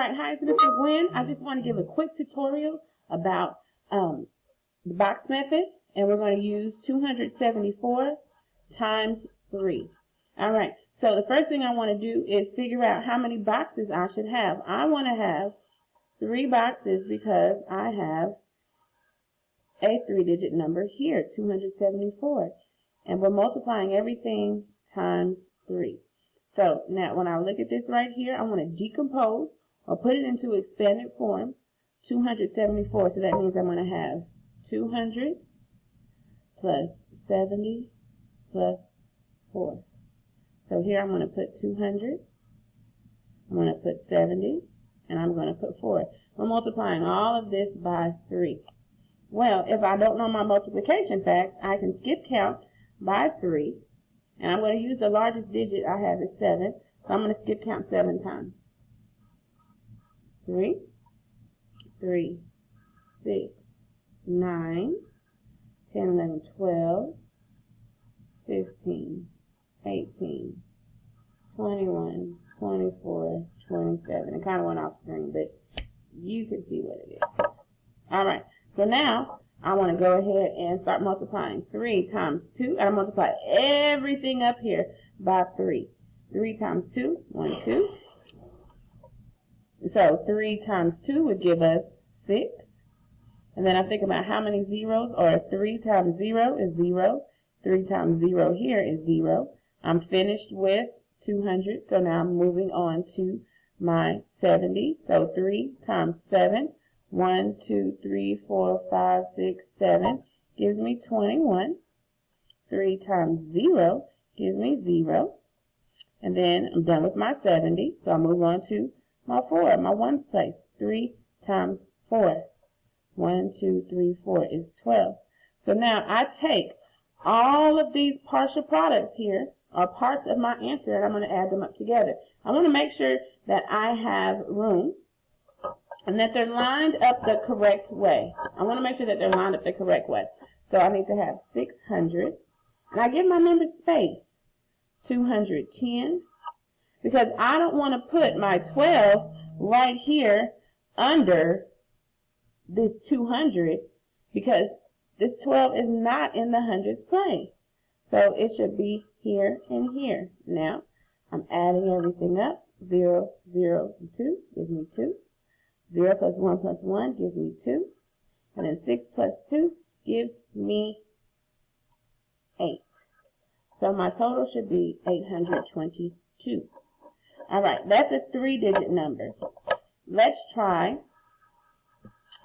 right, hi, it's Mr. Gwen. I just want to give a quick tutorial about the box method, and we're going to use 274 times 3. All right, so the first thing I want to do is figure out how many boxes I should have. I want to have 3 boxes because I have a 3-digit number here, 274, and we're multiplying everything times 3. So now when I look at this right here, I want to decompose or put it into expanded form, 274. So that means I'm going to have 200 plus 70 plus 4. So here I'm going to put 200, I'm going to put 70, and I'm going to put 4. We're multiplying all of this by 3. Well, if I don't know my multiplication facts, I can skip count by 3. And I'm going to use the largest digit I have is 7. So I'm going to skip count 7 times. 3, 3, 6, 9, 10, 11, 12, 15, 18, 21, 24, 27. It kind of went off screen, but you can see what it is. All right. So now I want to go ahead and start multiplying. 3 times 2. I multiply everything up here by 3. 3 times 2, 1, 2. So 3 times 2 would give us 6. And then I think about how many zeros, or 3 times 0 is 0. 3 times 0 here is 0. I'm finished with 200. So now I'm moving on to my 70. So 3 times 7. 1, 2, 3, 4, 5, 6, 7 gives me 21. 3 times 0 gives me 0. And then I'm done with my 70. So I move on to my 4, my ones place. 3 times 4. 1, 2, 3, 4 is 12. So now I take all of these partial products here, or parts of my answer, and I'm going to add them up together. I want to make sure that I have room and that they're lined up the correct way. I want to make sure that they're lined up the correct way. So I need to have 600. And I give my numbers space. 210. Because I don't want to put my 12 right here under this 200. Because this 12 is not in the hundreds place. So it should be here and here. Now, I'm adding everything up. 0, 0, and 2 gives me 2. 0 plus 1 plus 1 gives me 2. And then 6 plus 2 gives me 8. So my total should be 822. All right, that's a 3-digit number. Let's try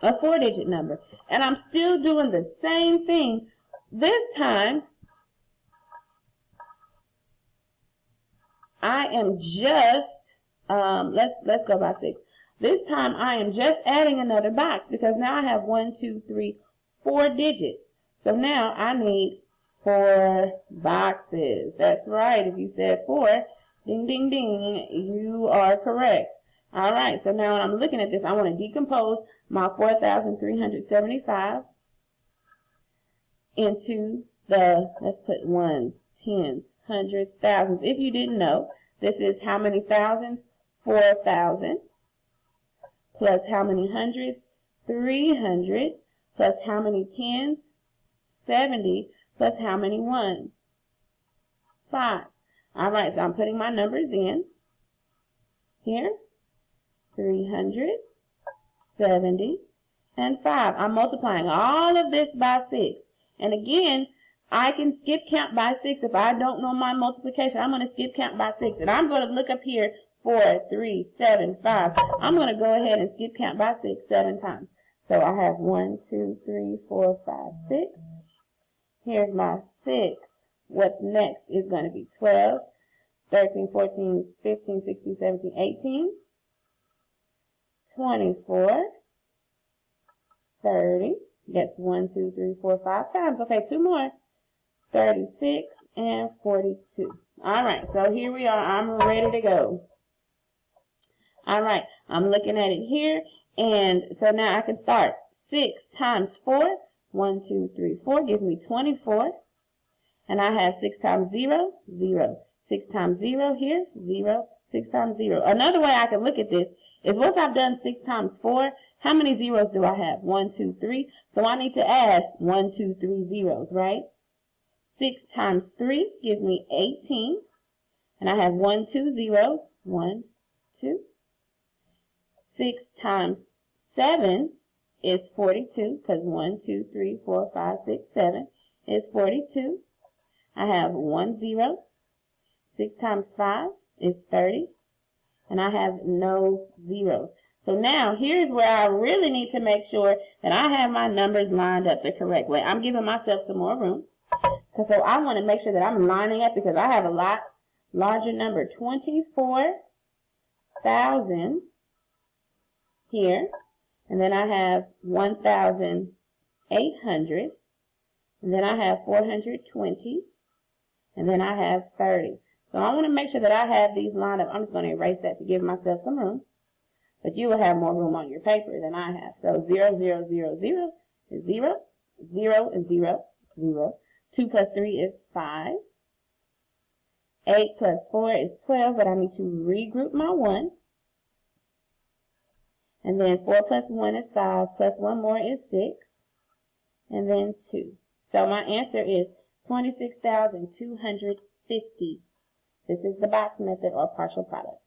a 4-digit number. And I'm still doing the same thing. This time, I am just, let's go by 6. This time I am just adding another box because now I have 1, 2, 3, 4 digits. So now I need 4 boxes. That's right. If you said 4, ding, ding, ding, you are correct. All right. So now when I'm looking at this, I want to decompose my 4,375 into the, let's put ones, tens, hundreds, thousands. If you didn't know, this is how many thousands? 4,000. Plus how many hundreds? 300. Plus how many tens? 70. Plus how many ones? 5. All right, so I'm putting my numbers in here. 300, 70, and 5. I'm multiplying all of this by 6. And again, I can skip count by 6 if I don't know my multiplication. I'm going to skip count by 6. And I'm going to look up here 4, 3, 7, 5. I'm going to go ahead and skip count by 6 7 times. So I have 1, 2, 3, 4, 5, 6. Here's my 6. What's next is going to be 12, 13, 14, 15, 16, 17, 18, 24, 30. That's 1, 2, 3, 4, 5 times. Okay, 2 more. 36 and 42. All right, so here we are. I'm ready to go. All right, I'm looking at it here, and so now I can start. 6 times 4, 1, 2, 3, 4 gives me 24, and I have 6 times 0, 0. 6 times 0 here, 0. 6 times 0. Another way I can look at this is once I've done 6 times 4, how many zeros do I have? 1, 2, 3. So I need to add 1, 2, 3 zeros, right? 6 times 3 gives me 18. And I have 1, 2 zeros. 1, 2. 6 times 7 is 42, because 1, 2, 3, 4, 5, 6, 7 is 42. I have 1 0. 6 times 5 is 30. And I have no zeros. So now, here's where I really need to make sure that I have my numbers lined up the correct way. I'm giving myself some more room. So I want to make sure that I'm lining up because I have a lot larger number. 24,000 here. And then I have 1,800. And then I have 420. And then I have 30. So I want to make sure that I have these lined up. I'm just going to erase that to give myself some room. But you will have more room on your paper than I have. So 0, 0, 0, 0 is 0. 0 and 0, 0. 2 plus 3 is 5. 8 plus 4 is 12, but I need to regroup my 1. And then 4 plus 1 is 5, plus 1 more is 6. And then 2. So my answer is 26,250. This is the box method or partial product.